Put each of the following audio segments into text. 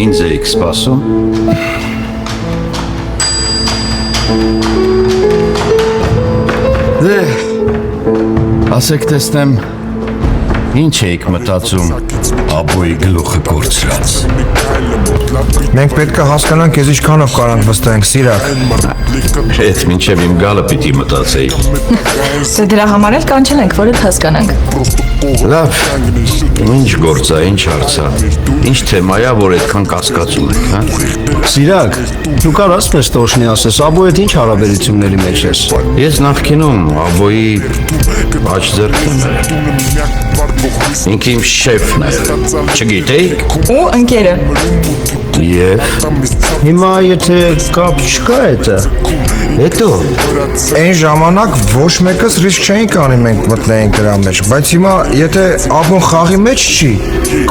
Ինձ էիք սպասում։ Դե, ասեք տեսնեմ, ինչ էիք մտածում Աբոյի գլուխը կորցրած։ Մենք պետք է հասկանանք, քեզ ինչքանով կարանք վստահենք, Սիրակ։ Հետ մինչև իմ գալը պիտի մտածեի։ Դե դրա համար էլ կանչել ենք, որ it հասկանանք։ Լավ, ինչ գործա, ինչ հարցա, ինչ թեմայա, որ այդքան կասկածում եք, հա։ Սիրակ, դու կարաս մեզ տոշնի ասես, Աբոյի հետ ինչ հարաբերությունների մեջ ես։ Ես նախկինում Աբոյի աջ ձեռքն եմ։ Ինքը իմ շեֆն է, չգիտեիք։ Ու ընկերը։ Եվ Հիմա եթե կապ չկա հետը, հետո Այն ժամանակ ոչ մեկս ռիսկ չէինք անի մենք մտնեինք դրա մեջ, բայց հիմա եթե Աբոն խաղի մեջ չի,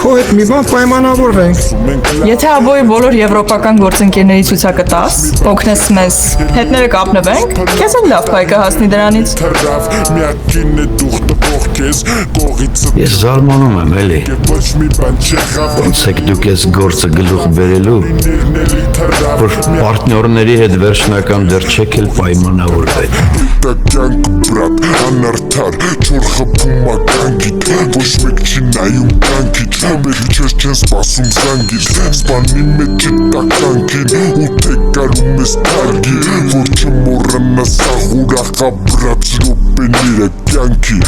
քո հետ մի բան պայմանավորվենք։ Եթե Աբոյի բոլոր եվրոպական գործընկերների ցուցակը տաս, օգնես մեզ, հետները կապնվենք, քեզ էլ լավ փայ կհասնի դրանից։ ես զարմանում եմ, էլի։ Ոնց եք դուք ես գործը գլուխ բերելու, որ պարտներների հետ վերջնական դեռ չեք էլ պայմանավորվել։ Կյանք բրատ, անարդար, չոր խփում ականգիտ, ոչ մեկ չի նայում կյանքիդ, մեր չես չեն սպասում զանգիտ, սպանի մեջ է տականքին, ու թե կարում ես տարգի, որ չմոռանաս աղուրախա բրած ռոպեները կյանքի,